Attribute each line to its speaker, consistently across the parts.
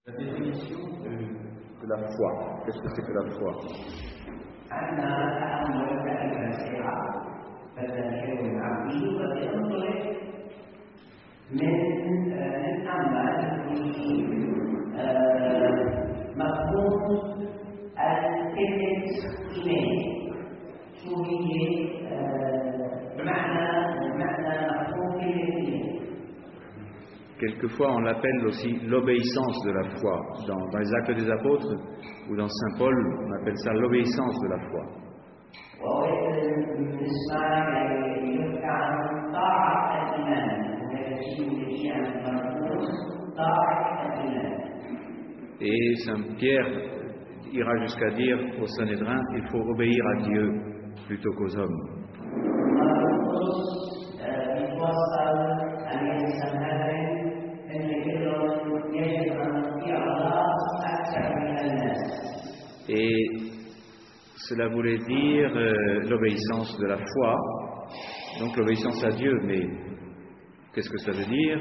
Speaker 1: La définition de la foi. Qu'est-ce que c'est que la foi? Quelquefois, on l'appelle aussi l'obéissance de la foi. Dans les Actes des Apôtres ou dans Saint Paul, on appelle ça l'obéissance de la foi. Et Saint Pierre ira jusqu'à dire au Sanhédrin, il faut obéir à Dieu plutôt qu'aux hommes. Et cela voulait dire l'obéissance de la foi, donc l'obéissance à Dieu. Mais qu'est-ce que ça veut dire?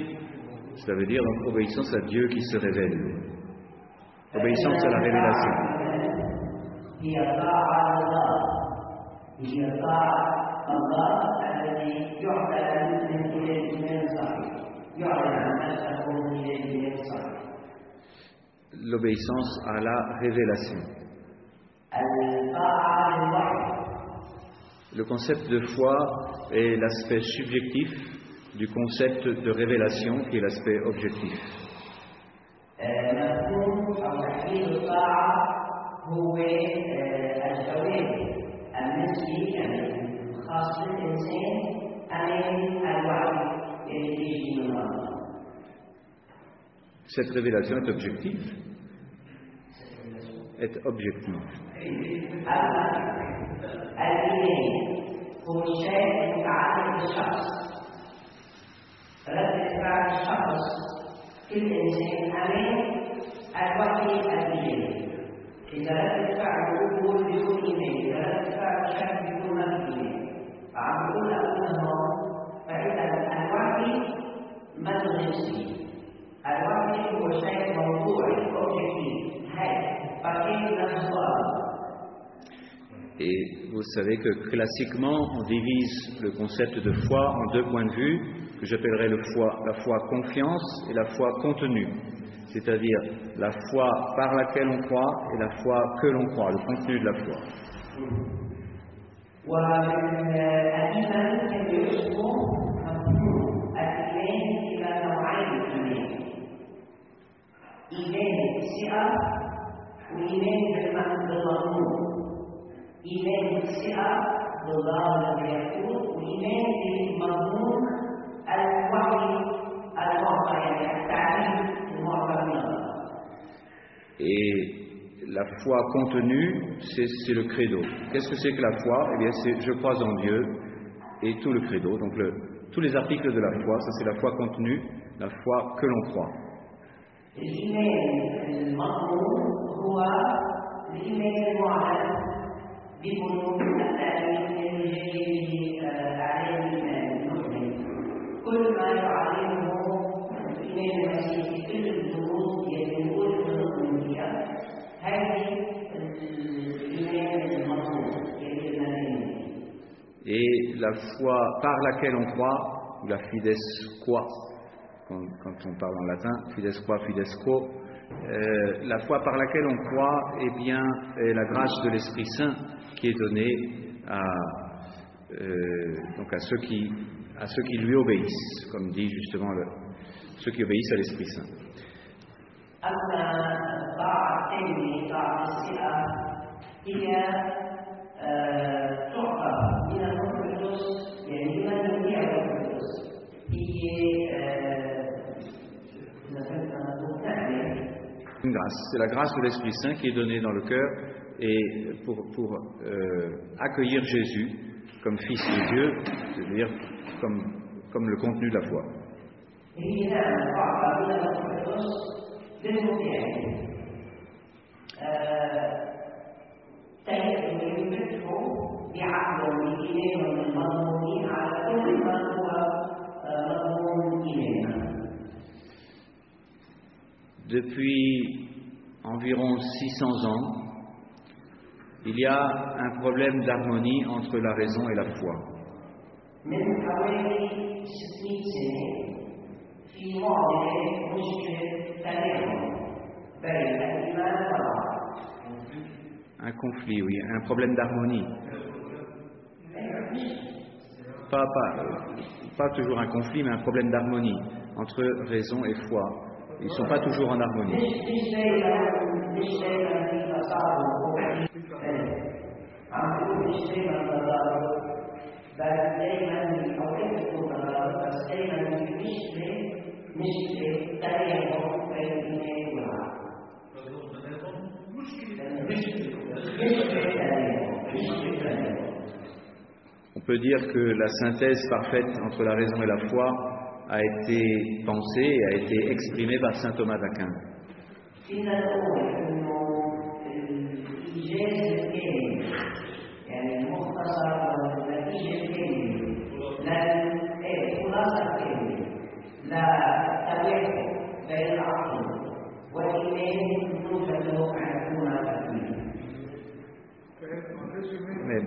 Speaker 1: Cela veut dire donc obéissance à Dieu qui se révèle, obéissance à la révélation. L'obéissance à la révélation. Le concept de foi est l'aspect subjectif du concept de révélation qui est l'aspect objectif. Cette révélation est objective. Est objective. Et vous savez que classiquement, on divise le concept de foi en deux points de vue, que j'appellerais la foi confiance et la foi contenue. C'est-à-dire la foi par laquelle on croit et la foi que l'on croit, le contenu de la foi. Et la foi contenue, c'est le credo. Qu'est-ce que c'est que la foi? Eh bien, c'est je crois en Dieu et tout le credo. Donc tous les articles de la foi, ça c'est la foi contenue, la foi que l'on croit. Et la foi par laquelle on croit, ou la fides qua, quand on parle en latin, fides qua, fides quo, la foi par laquelle on croit, eh bien, est la grâce de l'Esprit Saint qui est donnée donc à ceux qui lui obéissent, comme dit justement ceux qui obéissent à l'Esprit Saint. Une grâce, c'est la grâce de l'Esprit Saint qui est donnée dans le cœur et pour accueillir Jésus comme Fils de Dieu, c'est-à-dire comme le contenu de la foi. Depuis environ 600 ans, il y a un problème d'harmonie entre la raison et la foi.
Speaker 2: من حوالي 600 سنة في معضلة مشكلة تناغم بين الإيمان والعقل.
Speaker 1: Un conflit, oui, un problème d'harmonie. Pas toujours un conflit, mais un problème d'harmonie entre raison et foi. Ils ne sont pas toujours en harmonie. On peut dire que la synthèse parfaite entre la raison et la foi a été pensée et a été exprimée par saint Thomas d'Aquin.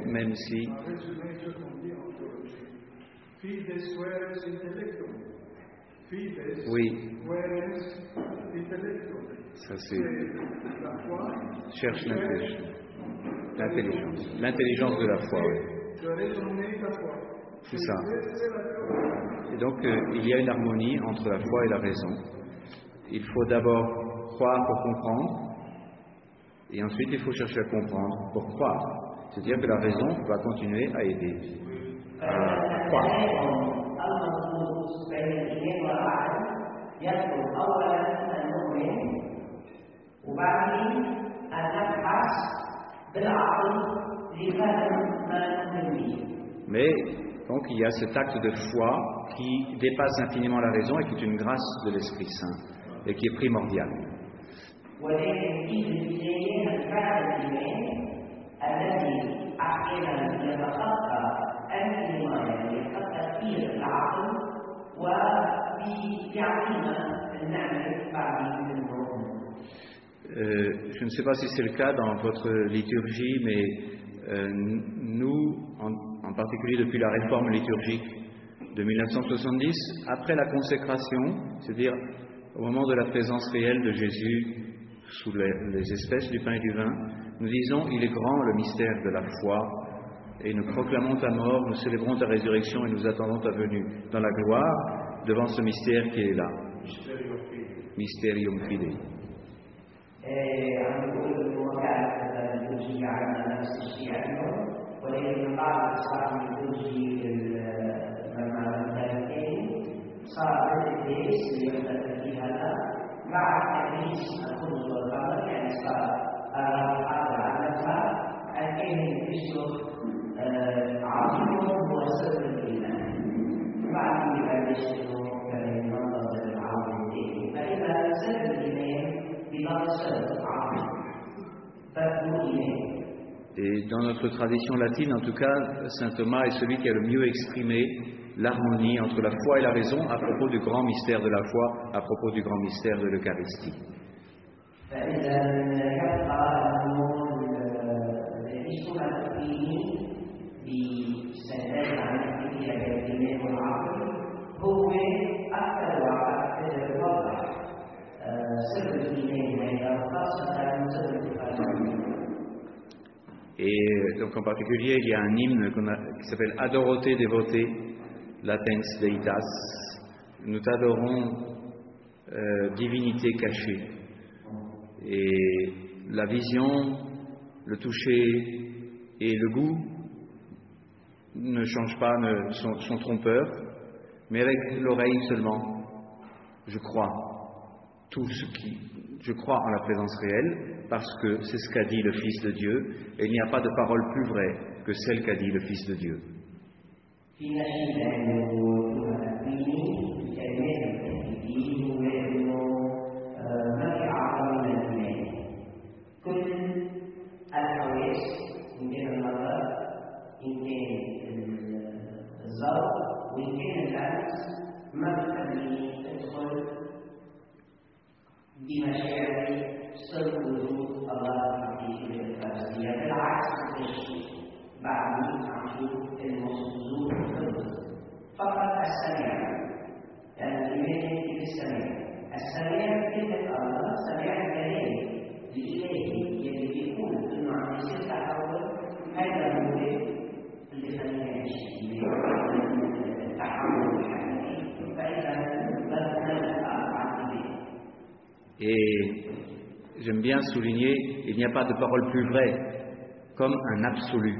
Speaker 1: Même si oui, ça c'est cherche l'intelligence de la foi, oui. C'est ça. Et donc il y a une harmonie entre la foi et la raison. Il faut d'abord croire pour comprendre, et ensuite il faut chercher à comprendre pour croire. C'est-à-dire que la raison va continuer à aider à croire. Mais donc il y a cet acte de foi qui dépasse infiniment la raison et qui est une grâce de l'Esprit Saint et qui est primordial. Je ne sais pas si c'est le cas dans votre liturgie, mais nous, en particulier depuis la réforme liturgique de 1970, après la consécration, c'est-à-dire au moment de la présence réelle de Jésus sous les espèces du pain et du vin, nous disons « Il est grand le mystère de la foi » et nous proclamons ta mort, nous célébrons ta résurrection et nous attendons ta venue dans la gloire devant ce mystère qui est là. Mysterium Fidei. Et dans notre tradition latine, en tout cas, saint Thomas est celui qui a le mieux exprimé l'harmonie entre la foi et la raison à propos du grand mystère de la foi, à propos du grand mystère de l'Eucharistie. Et donc en particulier, il y a un hymne qui s'appelle Adorote Devote, Latens Deitas. Nous t'adorons, divinité cachée. Et la vision, le toucher et le goût ne changent pas, sont trompeurs, mais avec l'oreille seulement, je crois. Je crois en la présence réelle, parce que c'est ce qu'a dit le Fils de Dieu, et il n'y a pas de parole plus vraie que celle qu'a dit le Fils de Dieu. Et j'aime bien souligner, il n'y a pas de parole plus vraie comme un absolu.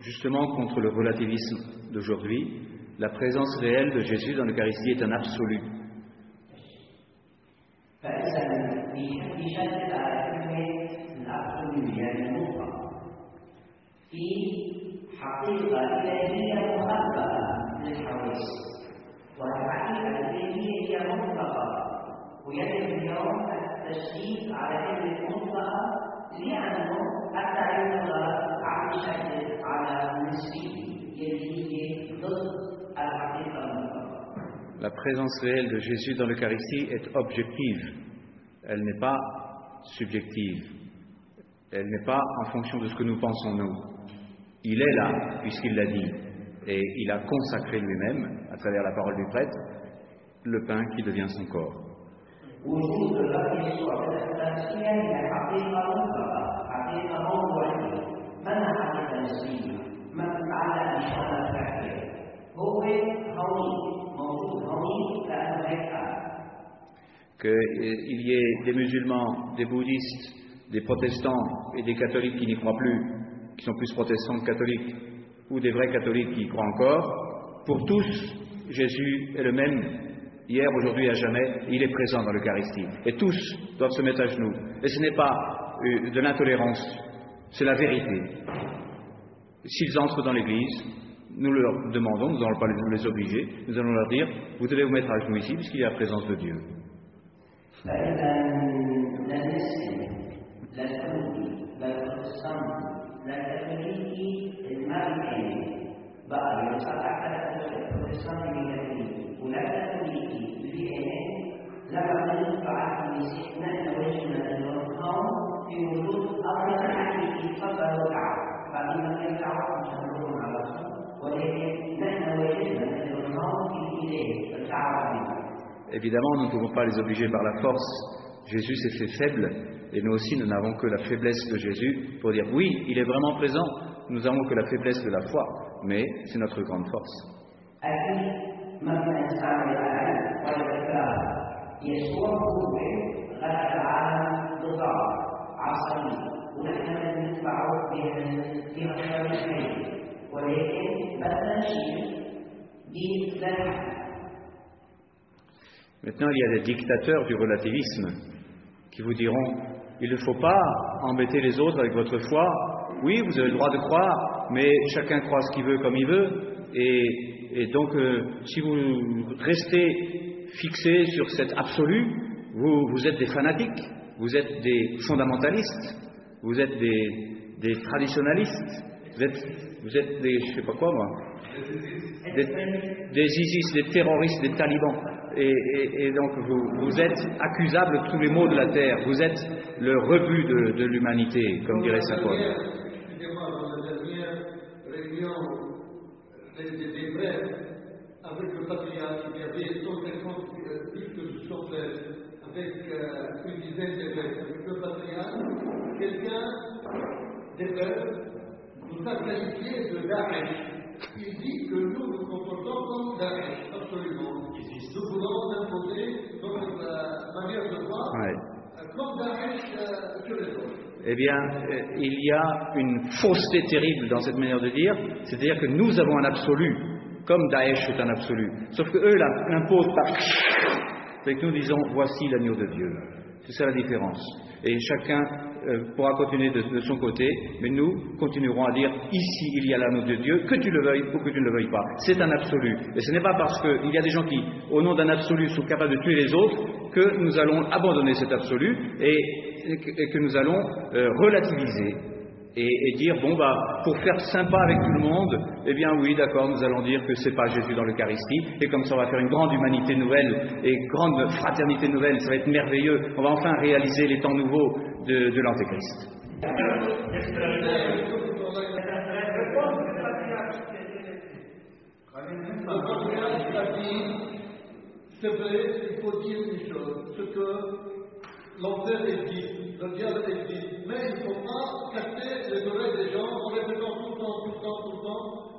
Speaker 1: Justement, contre le relativisme d'aujourd'hui, la présence réelle de Jésus dans l'Eucharistie est un absolu.
Speaker 2: ويجب اليوم التشديد على كلمة مطلقة لأنه حتى يبلغ عقل شكل على نسبيه يلي ضد الحقيقة المطلقة.
Speaker 1: La présence réelle de Jésus dans l'Eucharistie est objective. Elle n'est pas subjective. Elle n'est pas en fonction de ce que nous pensons nous. Il est là, puisqu'il l'a dit. Et il a consacré lui-même, à travers la parole du prêtre, le pain qui devient son corps.
Speaker 2: وجود الرب يسوع في الأساسية هي حقيقة مطلقة، حقيقة موضوعية، ما حقيقة نسبية، ما تتعلق بشغلة فردية. هو هوي موجود هوي لأنه هيك.
Speaker 1: Qu'il y ait des musulmans, des bouddhistes, des protestants et des catholiques qui n'y croient plus, qui sont plus protestants que catholiques, ou des vrais catholiques qui y croient encore, pour tous, Jésus est le même. Hier, aujourd'hui, à jamais, il est présent dans l'Eucharistie. Et tous doivent se mettre à genoux. Et ce n'est pas de l'intolérance, c'est la vérité. S'ils entrent dans l'Église, nous leur demandons, nous n'allons pas les obliger, nous allons leur dire, vous devez vous mettre à genoux ici, puisqu'il y a la présence de Dieu. Évidemment, nous ne pouvons pas les obliger par la force. Jésus s'est fait faible, et nous aussi, nous n'avons que la faiblesse de Jésus pour dire, oui, il est vraiment présent, nous n'avons que la faiblesse de la foi, mais c'est notre grande force. Maintenant, il y a des dictateurs du relativisme qui vous diront, il ne faut pas embêter les autres avec votre foi. Oui, vous avez le droit de croire, mais chacun croit ce qu'il veut comme il veut. Et donc, si vous restez fixés sur cet absolu, vous êtes des fanatiques, vous êtes des fondamentalistes, vous êtes des traditionalistes, vous êtes des, je sais pas quoi moi, des ISIS, des terroristes, des talibans. Et donc vous êtes accusables de tous les maux de la terre, vous êtes le rebut de l'humanité, comme dirait saint Paul.
Speaker 3: Excusez-moi, dans la dernière réunion des frères avec le patriarche, il y avait 150 cultes de son frère, avec une dizaine d'évêques. Avec le patriarche, quelqu'un des frères nous a qualifié de Daesh. Il dit que nous nous comportons comme Daesh, absolument. Nous voulons imposer notre manière de voir comme Daesh sur les autres.
Speaker 1: Eh bien, il y a une fausseté terrible dans cette manière de dire, c'est-à-dire que nous avons un absolu, comme Daesh est un absolu. Sauf que eux l'imposent par... C'est que nous disons, voici l'agneau de Dieu. C'est ça la différence. Et chacun pourra continuer de son côté, mais nous continuerons à dire, ici il y a l'agneau de Dieu, que tu le veuilles ou que tu ne le veuilles pas. C'est un absolu. Et ce n'est pas parce qu'il y a des gens qui, au nom d'un absolu, sont capables de tuer les autres, que nous allons abandonner cet absolu et que nous allons relativiser. Et dire, bon, pour faire sympa avec tout le monde, eh bien oui, d'accord, nous allons dire que c'est pas Jésus dans l'Eucharistie, et comme ça on va faire une grande humanité nouvelle, et grande fraternité nouvelle, ça va être merveilleux, on va enfin réaliser les temps nouveaux de l'Antéchrist.
Speaker 3: C'est vrai, il faut dire une chose, ce que l'enfer existe, le diable existe, mais il ne faut pas casser les oreilles des gens en répétant tout le temps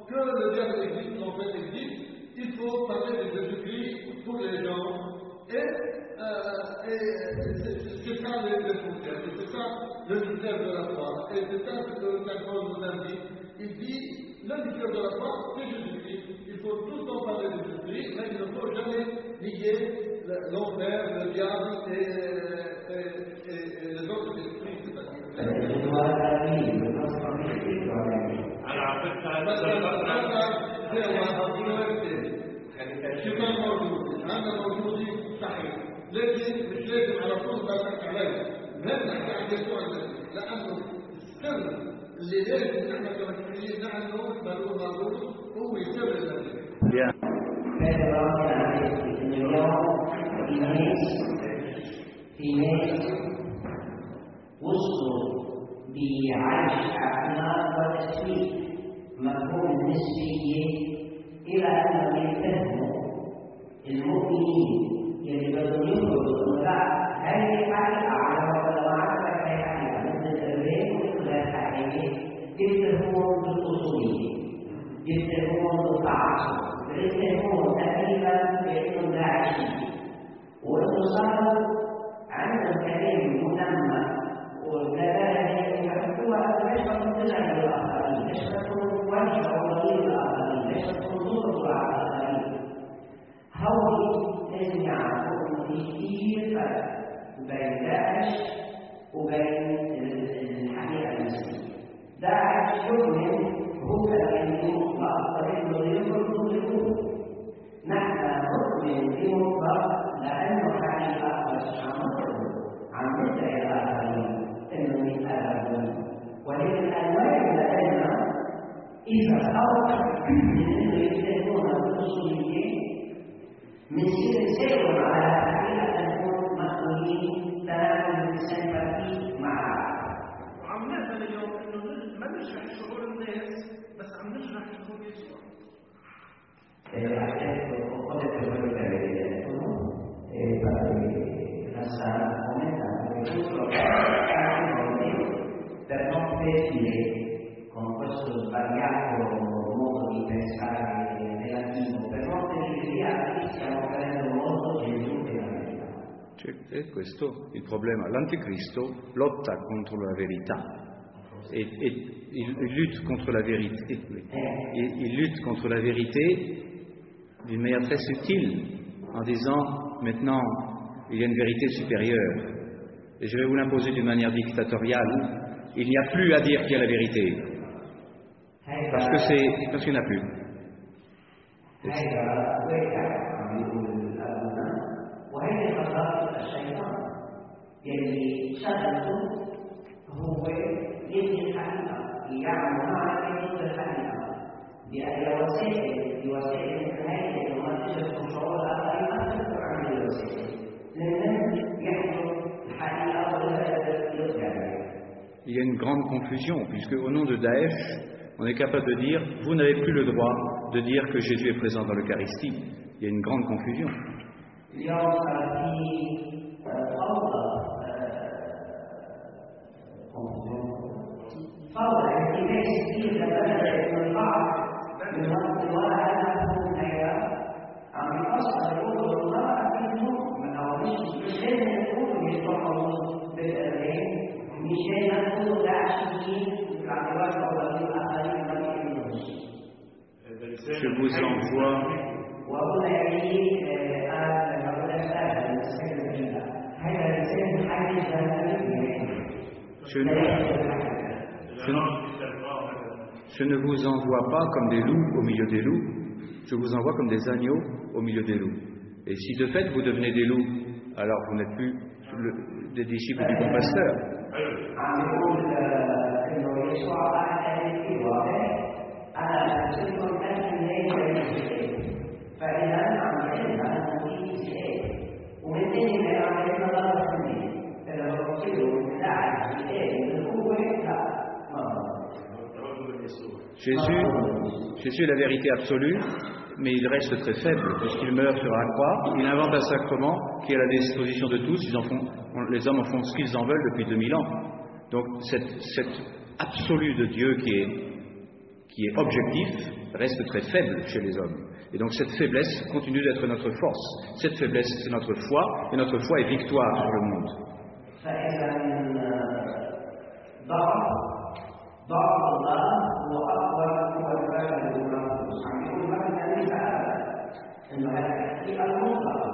Speaker 3: que le diable existe, l'enfer existe. Il faut parler de Jésus-Christ pour les gens Et c'est ça le frontière, c'est ça le mystère de la foi. Et c'est ça ce que Saint Paul nous indique. Il dit, le mystère de la foi, c'est Jésus-Christ. Il faut tout le temps parler de Jésus-Christ, mais il ne faut jamais lier l'enfer, le diable et les autres esprits. الشيطان موجود، هذا موجود صحيح، لكن مش لازم على طول نضحك عليه، لا نحكي عن يسوع المسيح، لأنه السر اللي لازم نحن كمسيحيين نعلمه بلوغ الروح هو سر المسيح.
Speaker 2: وصلوا بعيش أعماق وتسويق مفهوم النسبية إلى أنهم يتهموا المؤمنين اللي بدهم يخرجوا لا هذه الحقيقة على معرفة الحقيقة مثل الرين ومثل الحقيقة يتهمون بالأصولية يتهمون بالتعصب يتهمون تقريبا بأنهم داعشين وإنه صاروا عندهم كلام منمى والكلام يحبوها ليش تكون تزعج الآخرين ليش تكون وجه أولين الآخرين ليش تكون ضرب على الآخرين هؤلاء لازم يعرفوا أنه في كثير فرق بين داعش وبين الحقيقة المسيحية داعش يؤمن هو المطلق وإنه يخرج بالروح نحن نؤمن بمطلق لأنه حقيقة بس عن مثل الآخرين إنه يتأذون ولكن الأنواع لدينا إذا أردت إنه يتأذون بالأصوليين من سير على حقيقة أن نكون مسؤولين تناول السيمباتي معها.
Speaker 4: وعم نقبل اليوم إنه ما نشرح شعور الناس بس عم نشرح شعور يسوع.
Speaker 2: Per non ferire con questo sbagliato modo di pensare negativo, per non ferire via, stiamo prendendo molto Gesù e la verità.
Speaker 1: È questo il problema. L'anticristo lotta contro la verità e il lutte contre la vérité. Il lutte contre la vérité d'une manière très subtile en disant maintenant il y a une vérité supérieure et je vais vous l'imposer d'une manière dictatoriale. Il n'y a plus à dire qu'il y a la vérité parce qu'il n'y en a plus. Il y a une grande confusion, puisque au nom de Daesh, on est capable de dire « Vous n'avez plus le droit de dire que Jésus est présent dans l'Eucharistie ». Il y a une grande confusion. Je vous envoie. Je ne vous envoie pas comme des loups au milieu des loups, je vous envoie comme des agneaux au milieu des loups. Et si de fait vous devenez des loups, alors vous n'êtes plus des disciples du bon pasteur. Jésus est la vérité absolue, mais il reste très faible, puisqu'il meurt sur la croix, il invente un sacrement qui est à la disposition de tous, les hommes en font ce qu'ils en veulent depuis 2000 ans. Donc cet absolu de Dieu qui est objectif reste très faible chez les hommes. Et donc cette faiblesse continue d'être notre force. Cette faiblesse, c'est notre foi, et notre foi est victoire sur le monde.
Speaker 2: ضعف الله هو أقوى هو البشر والنفوس عم يقول مثلا ليس أبدا إنه الحقيقة المطلقة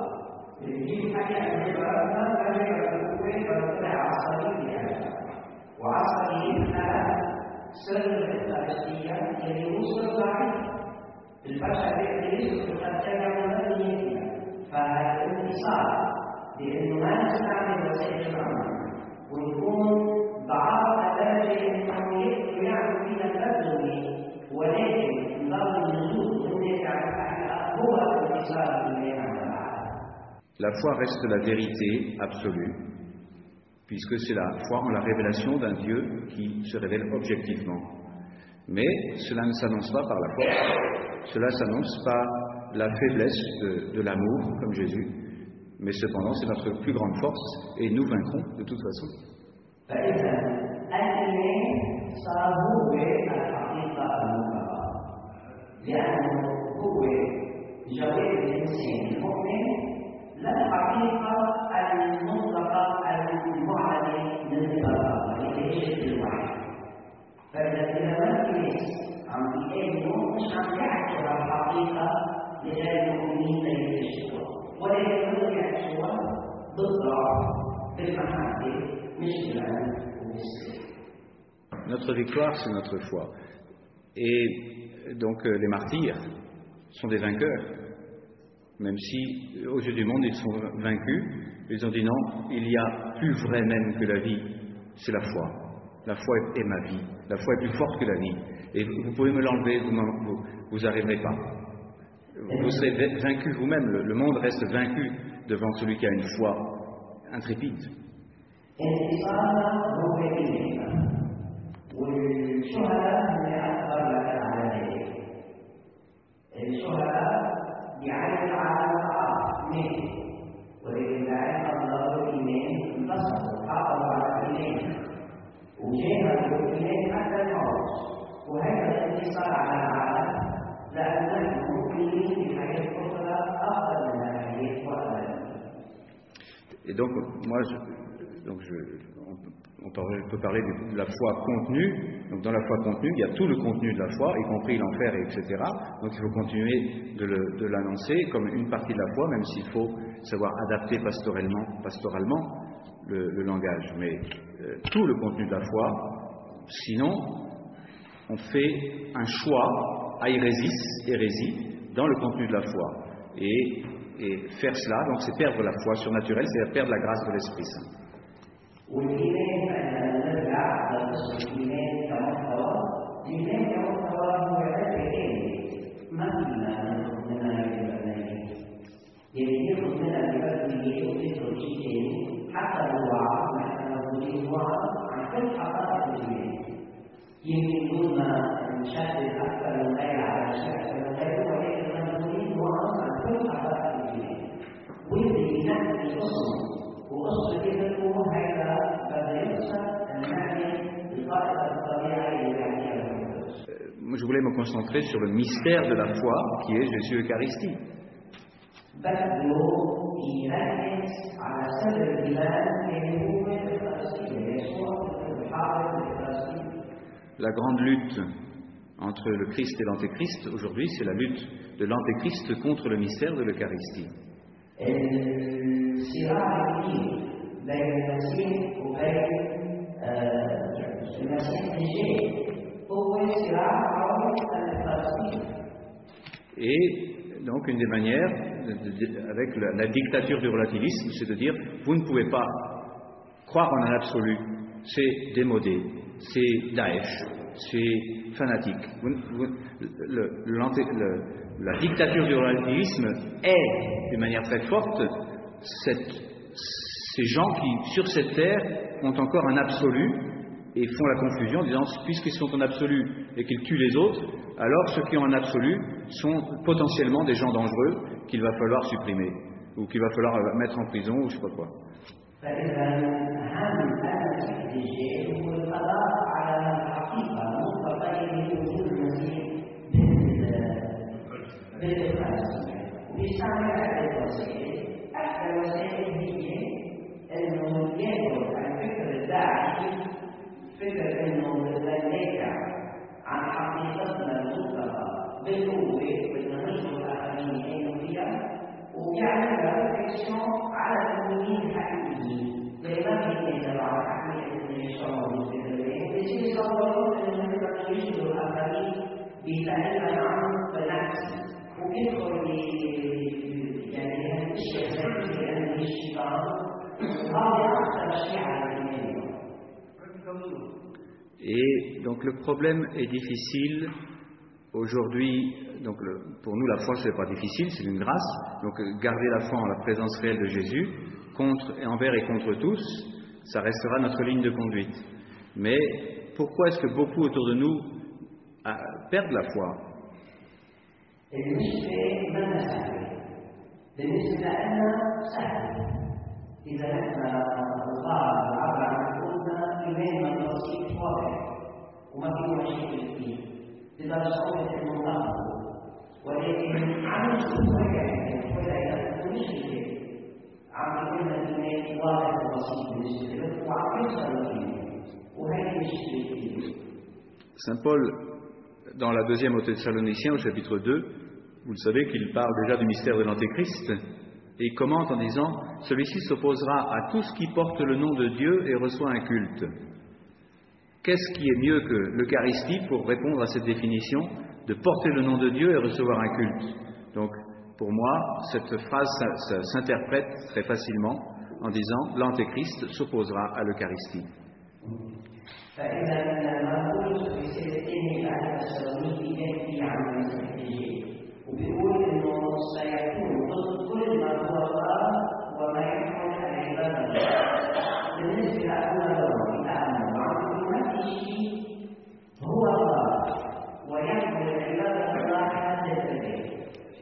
Speaker 2: اللي بيجيب حقيقة من بلدنا فجأة الكويت فطلع عصريين وعصريين على سر الإسلامية اللي وصل ضعيف البشر يقدر قد تجعل مدنيا فهذا الانتصار لأنه ما نستعمل وسائل العمل ونكون ضعاف درجة التمويل ويعمل فينا التبذل ولكن نظام النزول هناك هو الانتصار اللي يعمل.
Speaker 1: La foi reste la vérité absolue, puisque c'est la foi en la révélation d'un Dieu qui se révèle objectivement. Mais cela ne s'annonce pas par la force, cela s'annonce par la faiblesse de l'amour, comme Jésus, mais cependant c'est notre plus grande force et nous vaincrons de toute façon.
Speaker 2: فإذا الإيمان صار هو الحقيقة المطلقة لأنه هو جواب الإنسان المؤمن للحقيقة المطلقة المعلنة من الله لتجد الوحي. فإذا ما الناس عم بيآمنوا مش عم يعكسوا الحقيقة لغير المؤمنين ليكتشفوها ولكن يعكسوها بالضعف بالمحبة.
Speaker 1: Notre victoire, c'est notre foi. Et donc les martyrs sont des vainqueurs. Même si, aux yeux du monde, ils sont vaincus, ils ont dit non, il y a plus vrai même que la vie, c'est la foi. La foi est ma vie. La foi est plus forte que la vie. Et vous pouvez me l'enlever, vous n'arriverez pas. Vous serez vaincu vous-même. Le monde reste vaincu devant celui qui a une foi intrépide.
Speaker 2: انتصارنا هو الإيمان والشهداء هم أكبر لك على ذلك. الشهداء بيعرف على الطاعة ولكن لا الله الإيمان انتصروا حافظوا على الإيمان وجاهدوا الإيمان حتى الموت وهذا الانتصار على العالم لأنهم مؤمنين بحياة أخرى أفضل من الحياة وأبدا.
Speaker 1: Et donc, moi, on peut parler de la foi contenue. Donc, dans la foi contenue, il y a tout le contenu de la foi, y compris l'enfer, etc. Donc, il faut continuer de l'annoncer comme une partie de la foi, même s'il faut savoir adapter pastoralement le langage. Mais tout le contenu de la foi, sinon, on fait un choix à hérésie dans le contenu de la foi. Et faire cela, donc c'est perdre la foi surnaturelle, c'est perdre la grâce de l'Esprit Saint.
Speaker 2: والإيمان أن نرجع لقصة الإيمان كمحتوى، الإيمان كمحتوى هو عبادة كامل، ما فينا ناخذ منها البرنامج. يعني ياخذ منها البرنامج ويدخل شيء ثاني، حتى لو وعظ نحن موجودين وعظ عن كل حقائق الإيمان. يمكن قلنا نشدد أكثر من غير على الشكل من غير ولكن موجودين وعظ عن كل حقائق الإيمان. واللي نحن الأصل وأصل كده هو هذا بدرسة المعنى بطريقة الطبيعة اللي يعني.
Speaker 1: Moi, je voulais me concentrer sur le mystère de la foi qui est Jésus Eucharistie. La grande lutte entre le Christ et l'Antéchrist, aujourd'hui, c'est la lutte de l'Antéchrist contre le mystère de l'Eucharistie. Et donc une des manières, avec la dictature du relativisme, c'est de dire, vous ne pouvez pas croire en un absolu, c'est démodé, c'est Daesh, c'est fanatique. La dictature du relativisme est, d'une manière très forte, ces gens qui, sur cette terre, ont encore un absolu et font la confusion en disant, puisqu'ils sont en absolu et qu'ils tuent les autres, alors ceux qui ont un absolu sont potentiellement des gens dangereux qu'il va falloir supprimer ou qu'il va falloir mettre en prison ou je ne sais pas quoi.
Speaker 2: بيستعمل هذه الوسائل. أحد الوسائل هي إنه ياخذ الفكر الداعي، فكر إنه نرجع عن حقيقتنا المطلقة بالقوة بالنشر الآخرين أين فيها، ويعمل ريفليكسيون على المؤمنين الحقيقيين زي ما بيتكلم على حقيقة الشعور بيصير يصوروا إنه نقدر نشر الآخرين بتعليم عنه بالعكس، ويدخل يعني الاشياء السلبيه لان الشيطان وهذا اكثر شيء على الدنيا.
Speaker 1: Et donc le problème est difficile aujourd'hui. Donc pour nous la foi c'est pas difficile, c'est une grâce. Donc garder la foi en la présence réelle de Jésus, envers et contre tous, ça restera notre ligne de conduite. Mais pourquoi est-ce que beaucoup autour de nous perdent la foi?
Speaker 2: بالنسبة لنا سهل، بالنسبة لنا سهل. إذا نحن نقال العبر عن قلوبنا إيماننا بسيط واضح وما فيه مشاكل فيه لدرجة صعوبة المنطقة، ولكن عم نشوف ولا مشكلة عم يكون الإيمان واضح وبسيط بالنسبة له وعم يوصل للإيمان، وهذه مشكلة كبيرة.
Speaker 1: Saint Paul, dans la deuxième aux Thessaloniciens, au chapitre 2, vous le savez qu'il parle déjà du mystère de l'Antéchrist, et il commente en disant « Celui-ci s'opposera à tout ce qui porte le nom de Dieu et reçoit un culte ». Qu'est-ce qui est mieux que l'Eucharistie pour répondre à cette définition de porter le nom de Dieu et recevoir un culte? Donc, pour moi, cette phrase s'interprète très facilement en disant « L'Antéchrist s'opposera à l'Eucharistie ».
Speaker 2: فإذا لما نقول في سيرتين على التسالونيكي يحكي عن المسيحية وبيقول إنه سيكون ضد كل ما هو الله وما يحكم العبادة. بالنسبة لأبونا لهم يتعامل معه ما في شيء هو الله ويحكم العبادة الله حتى البدء.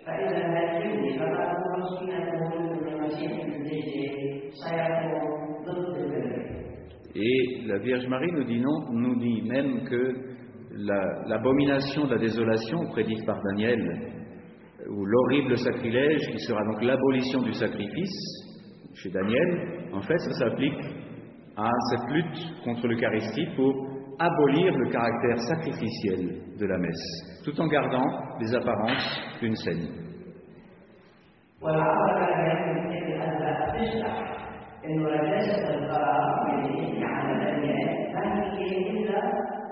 Speaker 2: فإذا هذه فما هو مسكينة من المسيح الدجال سيكون ضد البدء.
Speaker 1: Et la Vierge Marie nous dit même que l'abomination de la désolation prédite par Daniel, ou l'horrible sacrilège qui sera donc l'abolition du sacrifice chez Daniel, en fait ça s'applique à cette lutte contre l'Eucharistie pour abolir le caractère sacrificiel de la messe, tout en gardant les apparences d'une scène.
Speaker 2: إنه رجاسة القرار من عن الأديان ما هي إلا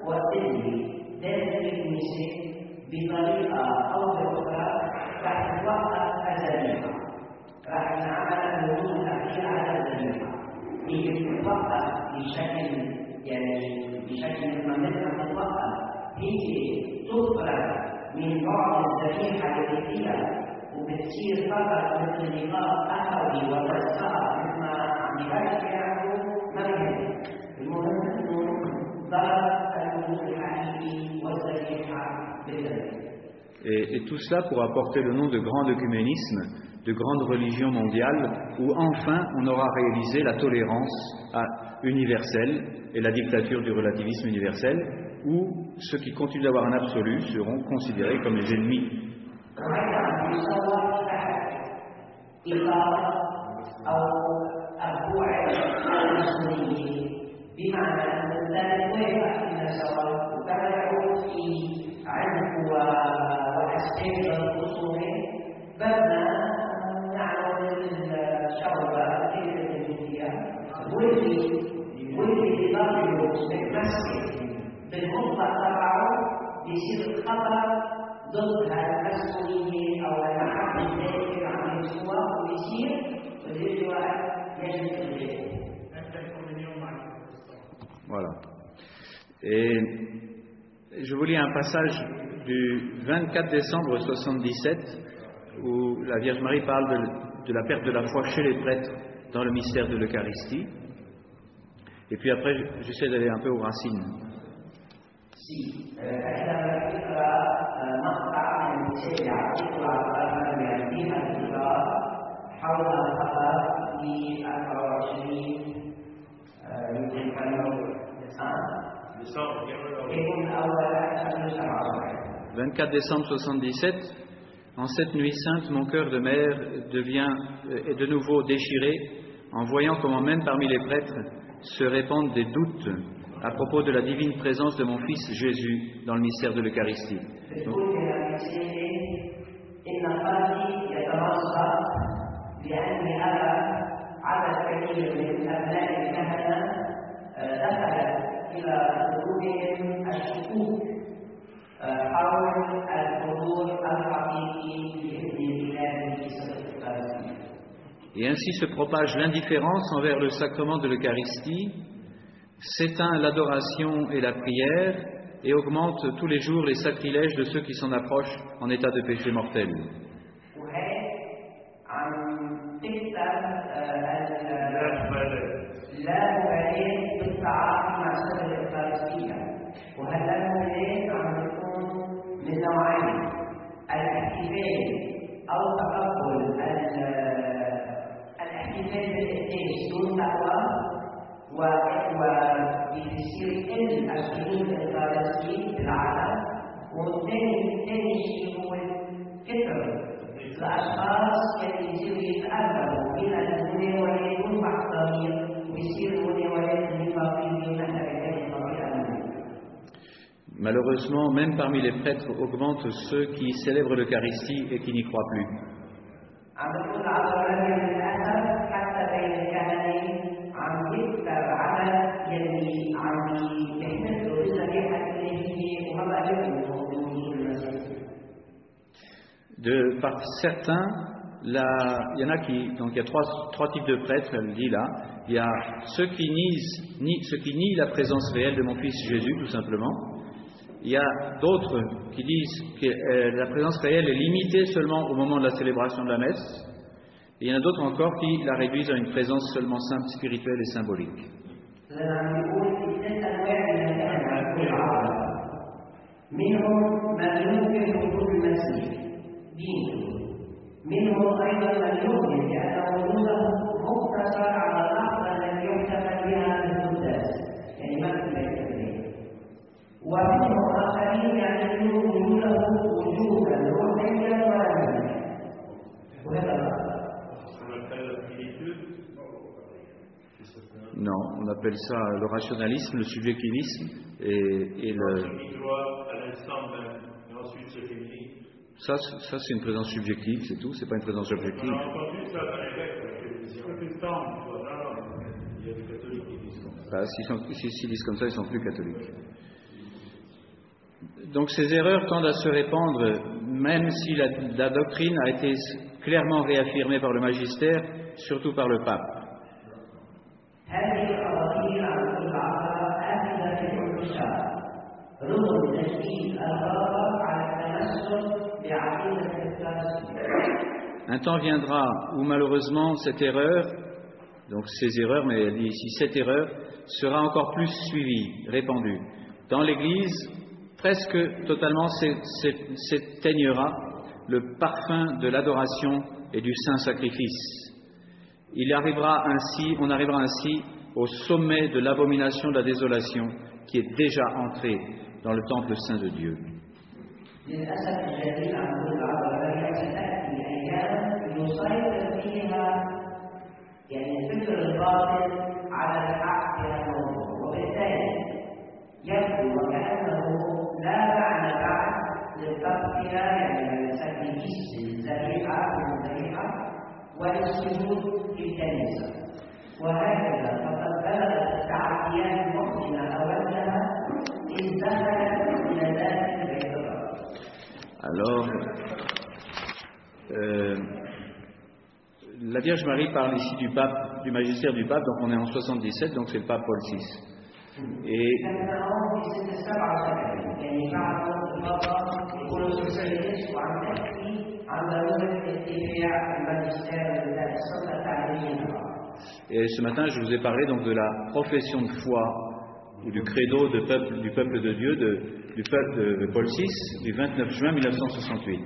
Speaker 2: وتدري ذات الكنيسة بطريقة أو بأخرى راح توقف الذبيحة، راح نعمل الهجوم الأخير على الذبيحة، هي تتوقف بشكل ما مثل تتوقف، هي تخرج من بعض الذبيحة اللي فيها وبتصير فقط مثل لقاء أخوي وتسقى مثل ما
Speaker 1: Et tout cela pour apporter le nom de grand œcuménisme, de grande religion mondiale, où enfin on aura réalisé la tolérance universelle et la dictature du relativisme universel, où ceux qui continuent d'avoir un absolu seront considérés comme les ennemis.
Speaker 2: بمعنى أن الإنسان ويقع إلى سواء وكما يعود في عنف وأسباب الخصوم بدنا نعمل الشعوبة كيف الجنسية واللي يضرب بالمسك بالمطلق تبعه بيصير خطر ضد المسؤولية أو المحبة الذاتية عن الإخوة وبيصير الإجواء يجب الغير.
Speaker 1: Voilà. Et je vous lis un passage du 24 décembre 77 où la Vierge Marie parle de la perte de la foi chez les prêtres dans le mystère de l'Eucharistie. Et puis après, j'essaie d'aller un peu aux racines. Le 24 décembre 77, En cette nuit sainte, mon cœur de mère est de nouveau déchiré en voyant comment même parmi les prêtres se répandent des doutes à propos de la divine présence de mon Fils Jésus dans le mystère de l'Eucharistie. Donc, et ainsi se propage l'indifférence envers le sacrement de l'Eucharistie, s'éteint l'adoration et la prière et augmente tous les jours les sacrilèges de ceux qui s'en approchent en état de péché mortel. Malheureusement, même parmi les prêtres augmentent ceux qui célèbrent l'Eucharistie et qui n'y croient plus. Par certains, il y en a donc il y a trois types de prêtres, elle dit là. Il y a ceux qui nient la présence réelle de mon Fils Jésus, tout simplement. Il y a d'autres qui disent que la présence réelle est limitée seulement au moment de la célébration de la messe. Et il y en a d'autres encore qui la réduisent à une présence seulement simple, spirituelle et symbolique. Non, on appelle ça le rationalisme, le subjectivisme et le... Ça c'est une présence subjective, c'est tout, c'est pas une présence objective. S'ils disent comme ça, ils sont plus catholiques. Donc ces erreurs tendent à se répandre, même si la doctrine a été clairement réaffirmée par le magistère, surtout par le pape. Un temps viendra où malheureusement cette erreur, donc ces erreurs, mais elle dit ici cette erreur, sera encore plus suivie, répandue. Dans l'Église, presque totalement s'éteignera le parfum de l'adoration et du saint sacrifice. On arrivera ainsi au sommet de l'abomination de la désolation qui est déjà entrée dans le temple saint de Dieu. Alors, la Vierge Marie parle ici du pape, du magistère du pape, donc on est en 77, donc c'est le pape Paul VI. Et ce matin, je vous ai parlé donc de la profession de foi ou du credo du peuple de Dieu, du peuple de Paul VI, du 29 juin 1968.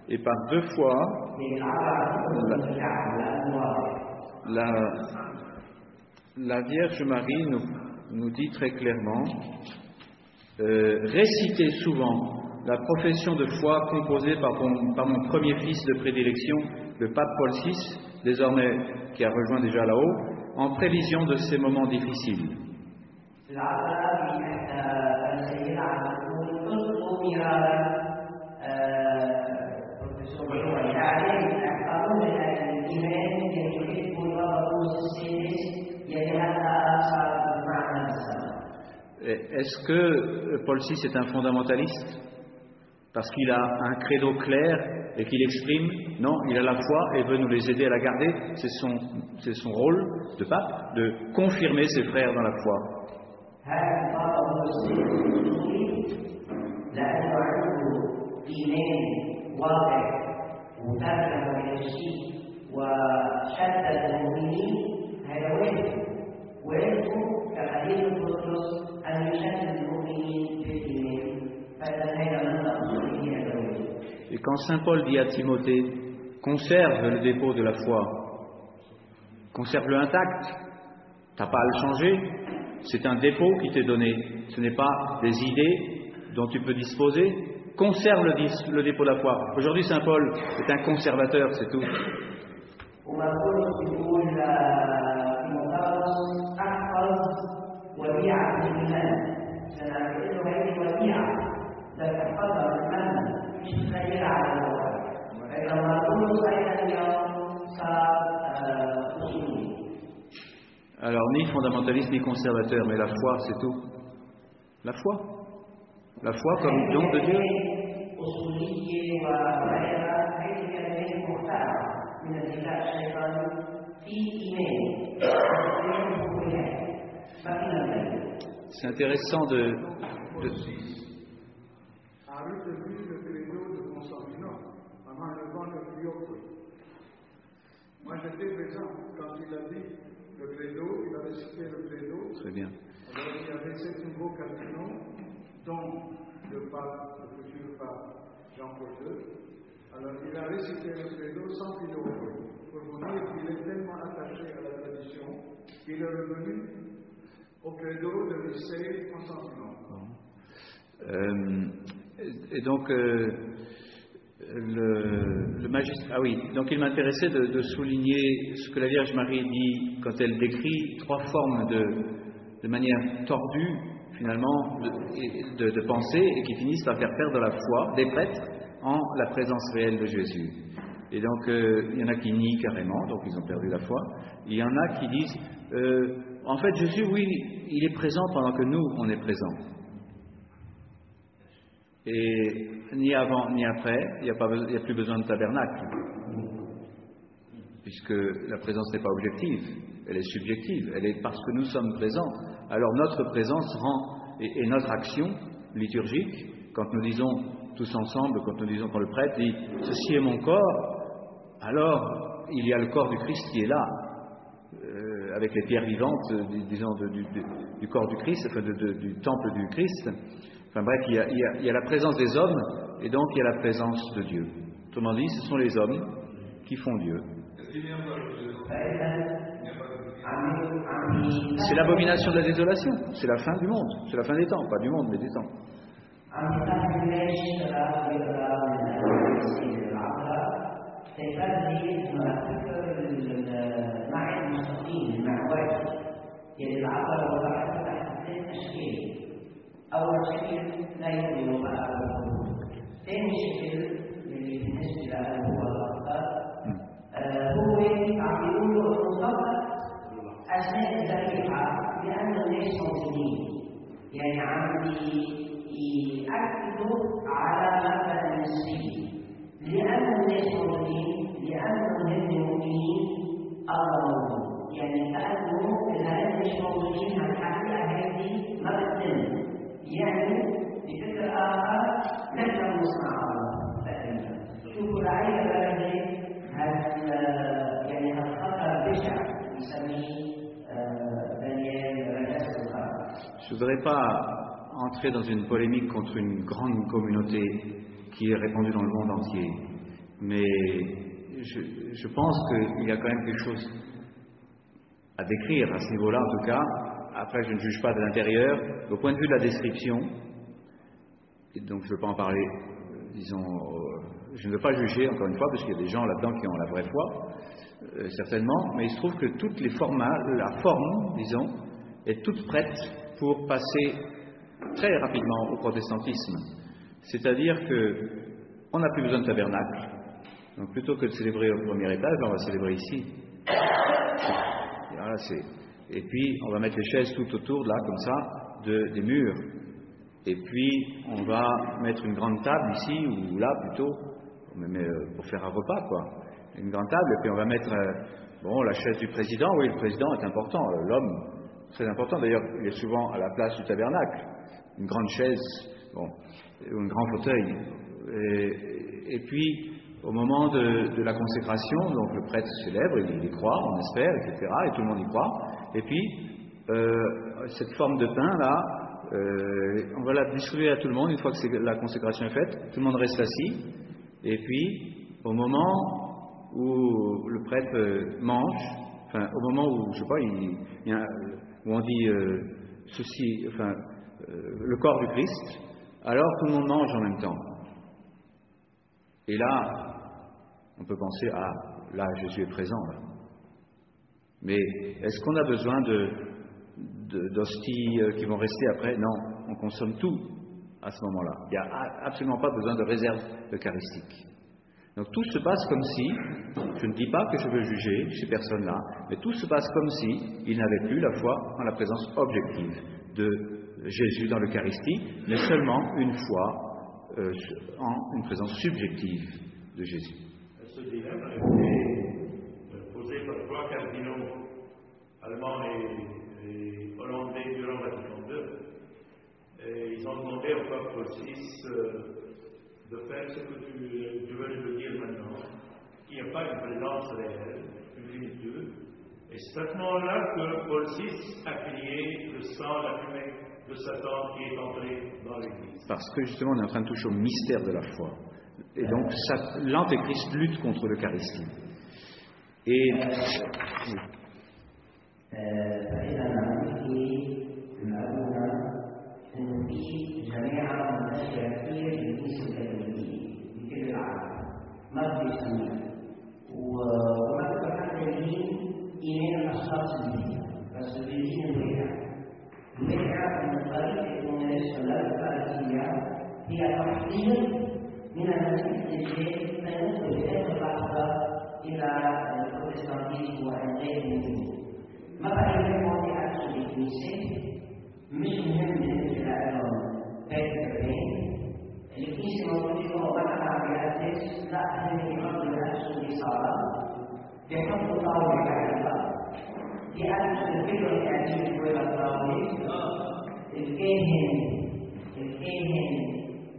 Speaker 1: Et par deux fois, La Vierge Marie nous dit très clairement, récitez souvent la profession de foi composée par mon premier fils de prédilection, le pape Paul VI, désormais qui a rejoint déjà là-haut, en prévision de ces moments difficiles. Est-ce que Paul VI est un fondamentaliste parce qu'il a un credo clair et qu'il exprime? Non, il a la foi et veut nous les aider à la garder. C'est son rôle de pape de confirmer ses frères dans la foi. Et quand saint Paul dit à Timothée, conserve le dépôt de la foi, conserve-le intact, t'as pas à le changer, c'est un dépôt qui t'est donné, ce n'est pas des idées dont tu peux disposer, conserve le dépôt de la foi. Aujourd'hui saint Paul est un conservateur, c'est tout. Alors, ni fondamentaliste ni conservateur, mais la foi, c'est tout. La foi. La foi comme don de Dieu. C'est intéressant de...
Speaker 3: Avete vu le credo de Constantinople pendant le vent de Fiocco? Moi j'étais présent quand il a dit le credo, il a récité le credo.
Speaker 1: Très bien.
Speaker 3: Alors il y avait 7 nouveaux cardinaux, dont le futur pape Jean-Paul II. Alors il a récité le credo sans Fiocco, pour vous dire qu'il est tellement attaché à la tradition qu'il est revenu au credo de Nicée Constantinople.
Speaker 1: Et donc, le magistrat... Ah oui, donc il m'intéressait de souligner ce que la Vierge Marie dit quand elle décrit 3 formes de manière tordue, finalement, de pensée, et qui finissent par faire perdre la foi des prêtres en la présence réelle de Jésus. Et donc, il y en a qui nient carrément, donc ils ont perdu la foi. Il y en a qui disent, en fait, Jésus, oui, il est présent pendant que nous, on est présents. Et ni avant ni après, il n'y a plus besoin de tabernacle, puisque la présence n'est pas objective, elle est subjective, elle est parce que nous sommes présents. Alors notre présence et notre action liturgique, quand nous disons tous ensemble, quand le prêtre dit « ceci est mon corps », alors il y a le corps du Christ qui est là, avec les pierres vivantes, disons, du corps du Christ, enfin du temple du Christ. Enfin bref, il y a la présence des hommes, et donc il y a la présence de Dieu. Autrement dit, ce sont les hommes qui font Dieu. C'est l'abomination de la désolation, c'est la fin du monde, c'est la fin des temps, pas du monde, mais des temps.
Speaker 2: أول شكل لا يؤمن معه. ثاني شكل اللي بالنسبة له هو هو عم يقولوا إنه فقط أثناء الذبيحة لأن الناس موجودين، يعني عم يأكدوا على مبدأ النسبية، لأن الناس موجودين، لأنهم هم مؤمنين الله موجود، يعني كأنه إذا هم مش موجودين هالحقيقة هذه ما بتتم. يعني بفكر آخر نحن نصنع الله تقريبا. شوفوا العيلة بلدي يعني هالخطر بشع يسميه دانيال رجاس الخطر.
Speaker 1: Je ne voudrais pas entrer dans une polémique contre une grande communauté qui est répandue dans le monde entier, mais je pense qu'il y a quand même quelque chose à décrire à ce niveau-là, en tout cas. Après, je ne juge pas de l'intérieur. Au point de vue de la description, et donc je ne veux pas en parler, disons, je ne veux pas juger, encore une fois, parce qu'il y a des gens là-dedans qui ont la vraie foi, certainement, mais il se trouve que toutes les formats, la forme, disons, est toute prête pour passer très rapidement au protestantisme. C'est-à-dire qu'on n'a plus besoin de tabernacle. Donc plutôt que de célébrer au premier étage, on va célébrer ici. Voilà, et puis on va mettre les chaises tout autour, là, comme ça, des murs. Et puis on va mettre une grande table ici, ou là plutôt, pour faire un repas, quoi. Une grande table, et puis on va mettre la chaise du président. Oui, le président est important, l'homme, très important. D'ailleurs, il est souvent à la place du tabernacle. Une grande chaise, ou un grand fauteuil. Et puis, au moment de la consécration, donc le prêtre célèbre, il y croit, on espère, etc., et tout le monde y croit. Et puis, cette forme de pain, là, on va la distribuer à tout le monde une fois que la consécration est faite. Tout le monde reste assis. Et puis, au moment où le prêtre mange, enfin, au moment où, je sais pas, où on dit ceci, enfin, le corps du Christ, alors tout le monde mange en même temps. Et là, on peut penser, là, Jésus est présent, là. Mais est-ce qu'on a besoin d'hosties qui vont rester après? Non, on consomme tout à ce moment-là. Il n'y a absolument pas besoin de réserve eucharistique. Donc tout se passe comme si, je ne dis pas que je veux juger chez personne là, mais tout se passe comme si il n'avait plus la foi en la présence objective de Jésus dans l'Eucharistie, mais seulement une foi en une présence subjective de Jésus.
Speaker 5: Ce dilemme a été posé par 3 cardinaux allemands et hollandais durant Vatican II. Et ils ont demandé au pape Paul VI de faire ce que tu veux nous dire maintenant, qu'il n'y a pas une présence réelle, une finitude. Et c'est à ce moment-là que Paul VI a crié le sang, la fumée de Satan qui est entré dans l'Église.
Speaker 1: Parce que justement, on est en train de toucher au mystère de la foi. Et donc, l'Antéchrist lutte contre l'Eucharistie. Et
Speaker 2: من المسيح الدجال فندخل في هذه اللحظة إلى البروتستانتيزم وغيره. ما بقى يهمهم يعكسوا الكنيسة، مش مهم بالنسبة لهم فاكرين الكنيسة موجودة وبعد عم يأسس، لا هم يحطوا يعكسوا الإصابة، بيحطوا طاولة كعبة، يعكسوا الفكرة التعليمية ولا الطاولة، الكاهن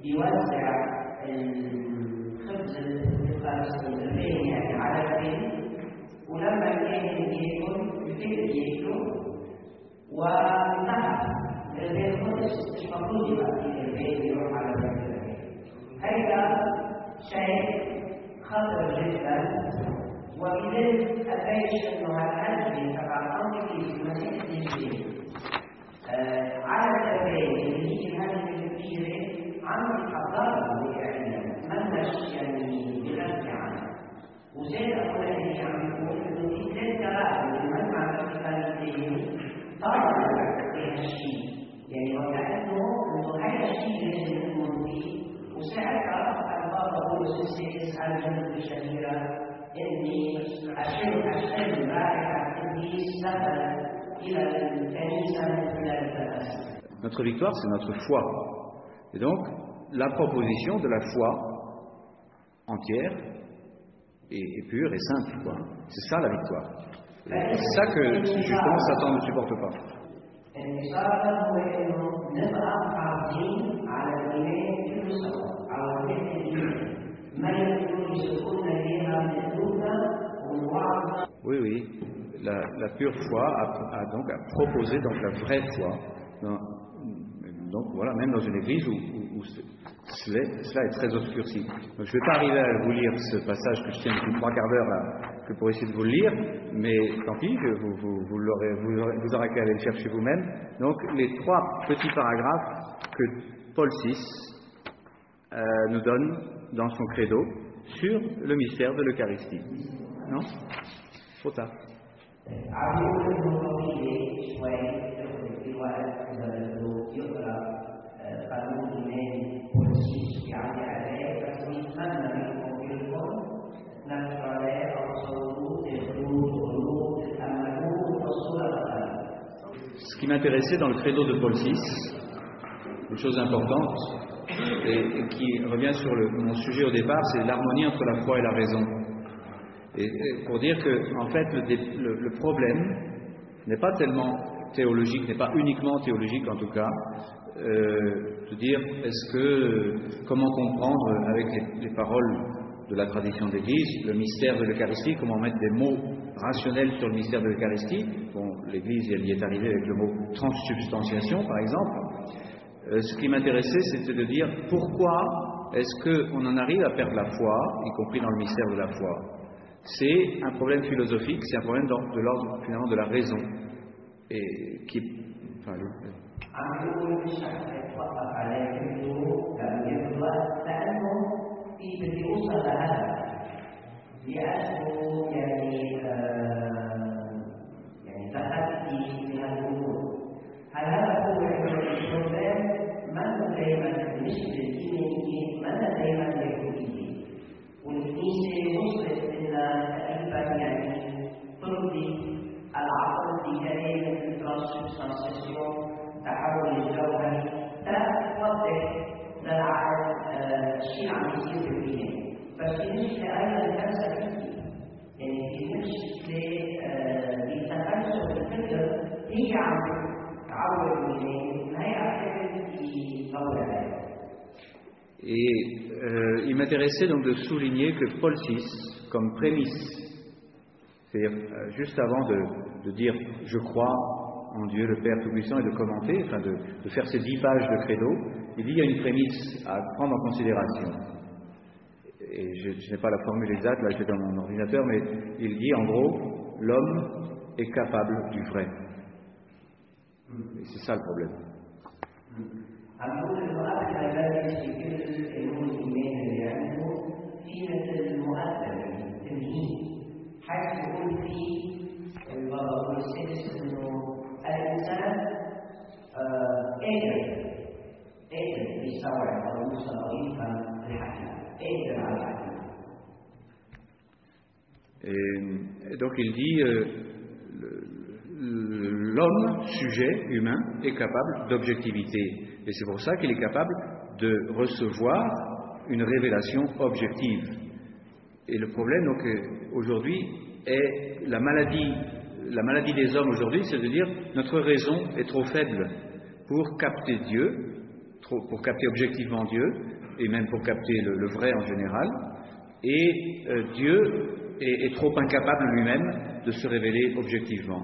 Speaker 2: يوزع الخبز الفلسطيني يعني على البيت، ولما الكاهن ياكل البيت ياكله وانتهى البيت خلص، مش المفروض يبقى في البيت يروح على البيت. هذا شيء خطر جدا، ولذلك أبيش أنه هالحجم تبع الأنطيكيس المسيح الدجال على الأبيات اللي هي هذه الكبيرة عن الحضارة يعني منهج يعني بغني عنه. وزي أقول اللي عم يقول إنه في 3 قرائن للمجمع الفلسطيني طالب بهالشيء، يعني وكأنه هذا الشيء لازم نؤمن فيه. وساعتها البابا بولس السادس على الجنة الشهيرة إني أشهد رائحة إبليس دخل إلى الكنيسة من خلال التفاسير.
Speaker 1: Notre victoire, c'est notre foi. Et donc, la proposition de la foi entière et pure et simple, quoi. C'est ça la victoire. Et c'est ça que, justement, Satan ne supporte pas. Oui, oui. La pure foi a donc proposé donc la vraie foi. Donc voilà, même dans une église où cela est très obscurci. Donc, je ne vais pas arriver à vous lire ce passage que je tiens depuis 3 quarts d'heure là, que pour essayer de vous le lire, mais tant pis, vous aurez qu'à aller le chercher vous-même. Donc, les 3 petits paragraphes que Paul VI nous donne dans son credo sur le mystère de l'Eucharistie. Non? Trop tard. Ce qui m'intéressait dans le credo de Paul VI, une chose importante, et qui revient sur mon sujet au départ, c'est l'harmonie entre la foi et la raison. Et pour dire que, en fait, le problème n'est pas tellement théologique, n'est pas uniquement théologique en tout cas, de dire comment comprendre avec les paroles de la tradition d'Église le mystère de l'Eucharistie, comment mettre des mots rationnels sur le mystère de l'Eucharistie. Bon, l'Église elle y est arrivée avec le mot transsubstantiation par exemple. Ce qui m'intéressait, c'était de dire pourquoi est-ce qu'on en arrive à perdre la foi, y compris dans le mystère de la foi. C'est un problème philosophique, c'est un problème de l'ordre finalement de la raison. Et qui... Enfin, il m'intéressait donc de souligner que Paul VI, comme prémisse, c'est-à-dire juste avant de dire « je crois en Dieu le Père Tout-Puissant » et de commenter, enfin de faire ces 10 pages de credo, il dit il y a une prémisse à prendre en considération. Et je n'ai pas la formule exacte, là je l'ai dans mon ordinateur, mais il dit en gros, l'homme est capable du vrai. Et c'est ça le problème. Et donc il dit l'homme, sujet humain, est capable d'objectivité. Et c'est pour ça qu'il est capable de recevoir une révélation objective. Et le problème, donc, aujourd'hui, est la maladie des hommes aujourd'hui, c'est de dire notre raison est trop faible pour capter Dieu, pour capter objectivement Dieu, et même pour capter le vrai en général. Et Dieu est trop incapable lui-même de se révéler objectivement.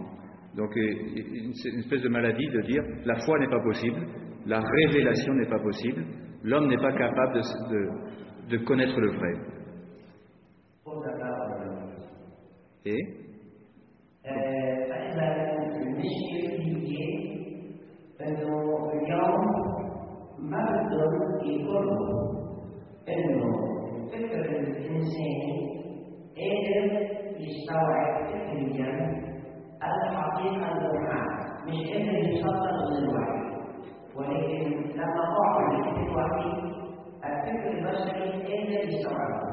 Speaker 1: Donc, c'est une espèce de maladie de dire la foi n'est pas possible, la révélation n'est pas possible, l'homme n'est pas capable de connaître le vrai. Et
Speaker 2: الحقيقة الروحان مش قادر يصدق للوحي، ولكن لما قعد في الوحي الفكر البشري قادر يستوعبها.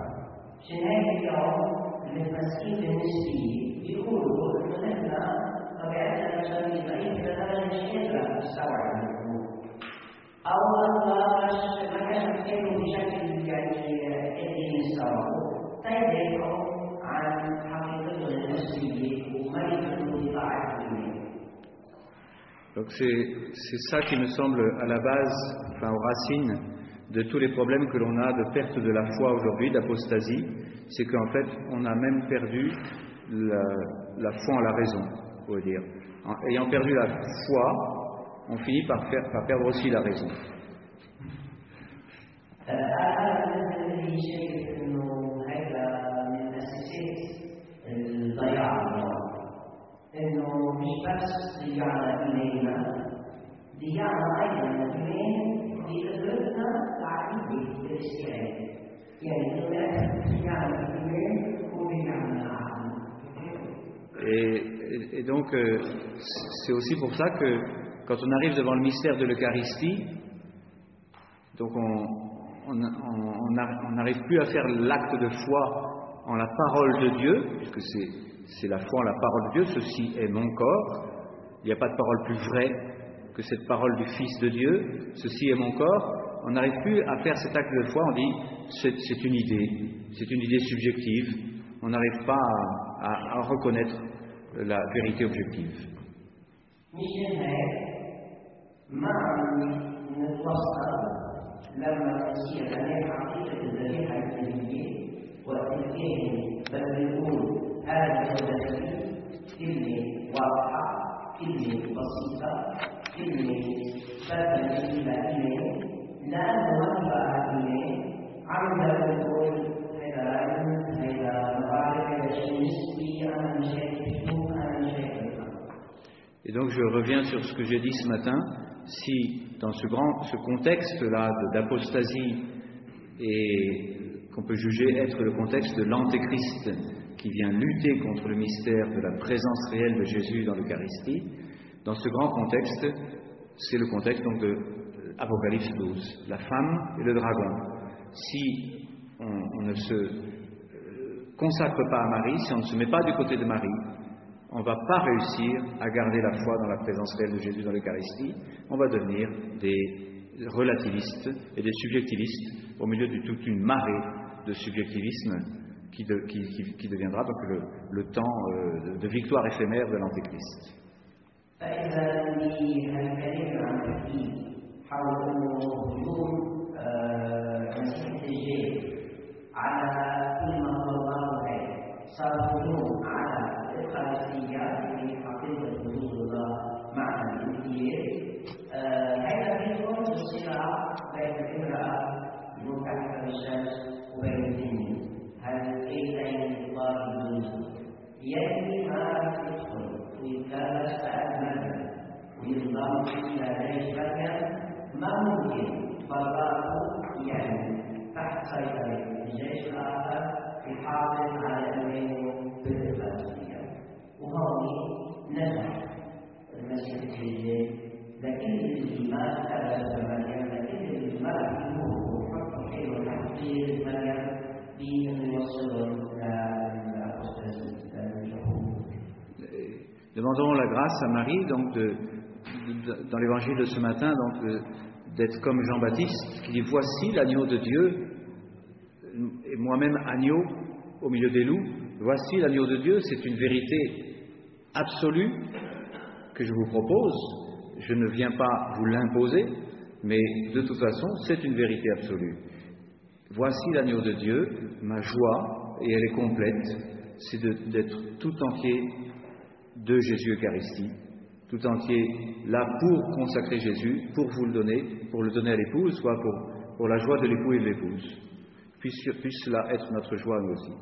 Speaker 2: شناهي اليوم المسكين بالنسبي بيقولوا إنه نحن طبيعتنا البشرية ضعيفة لدرجة مش قادرة تستوعب الأمور. أو ما كانوا يفكروا بشكل قادرين يستوعبوا، فيدافعوا عن حقيقتهم النفسية ومريض.
Speaker 1: Donc c'est ça qui me semble à la base, enfin aux racines de tous les problèmes que l'on a de perte de la foi aujourd'hui, d'apostasie, c'est qu'en fait on a même perdu la foi en la raison, on va dire. Ayant perdu la foi, on finit par perdre aussi la raison.
Speaker 2: أيضا الاثنين بيدرسنا تعريف الاشتراك يعني الناس يعمل الاثنين وبيعمل العالم.
Speaker 1: Et donc, c'est aussi pour ça que quand on arrive devant le mystère de l'Eucharistie, donc on n'arrive plus à faire l'acte de foi en la parole de Dieu, puisque c'est la foi en la parole de Dieu, ceci est mon corps. Il n'y a pas de parole plus vraie que cette parole du Fils de Dieu, ceci est mon corps. On n'arrive plus à faire cet acte de foi, on dit c'est une idée subjective, on n'arrive pas à reconnaître la vérité objective. Et donc je reviens sur ce que j'ai dit ce matin. Si dans ce contexte-là d'apostasie, et qu'on peut juger être le contexte de l'Antéchrist qui vient lutter contre le mystère de la présence réelle de Jésus dans l'Eucharistie, dans ce grand contexte, c'est le contexte donc de Apocalypse 12, la femme et le dragon. Si on ne se consacre pas à Marie, si on ne se met pas du côté de Marie, on ne va pas réussir à garder la foi dans la présence réelle de Jésus dans l'Eucharistie. On va devenir des relativistes et des subjectivistes au milieu de toute une marée de subjectivisme qui deviendra donc le temps de victoire éphémère de l'Antéchrist. Demandons la grâce à Marie, donc dans l'évangile de ce matin, donc d'être comme Jean-Baptiste, qui dit « Voici l'agneau de Dieu, et moi-même agneau au milieu des loups. Voici l'agneau de Dieu », c'est une vérité absolue que je vous propose. Je ne viens pas vous l'imposer, mais de toute façon, c'est une vérité absolue. Voici l'agneau de Dieu, ma joie, et elle est complète, c'est d'être tout entier de Jésus Eucharistie, tout entier là pour consacrer Jésus, pour vous le donner à l'épouse, soit pour la joie de l'époux et de l'épouse. Puisse cela être notre joie nous aussi.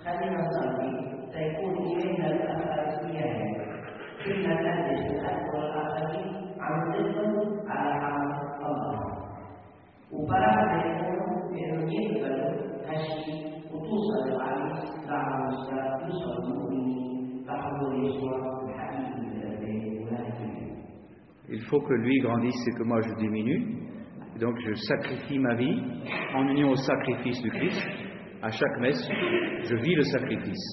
Speaker 2: خلينا نصلي سيكون إلينا الأخلاقية كنا نهدف الأكل والآخرين عن ضد على حال الله وبرع يكون بأنه يقبل هالشيء وتوصل العريس دعوة يوصل المؤمنين لحضور يسوع الحقيقي والهدف.
Speaker 1: Il faut que lui grandisse et que moi je diminue. Donc je sacrifie ma vie en union au sacrifice du Christ. À chaque messe, je vis le sacrifice.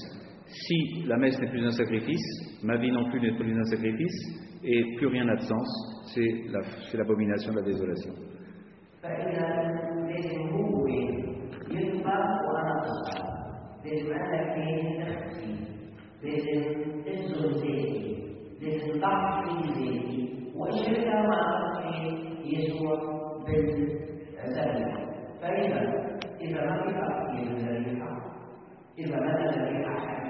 Speaker 1: Si la messe n'est plus un sacrifice, ma vie non plus n'est plus un sacrifice, et plus rien n'a de sens, c'est l'abomination de la désolation.
Speaker 2: إذا ما في تأثير الذبيحة، إذا مدى الذبيحة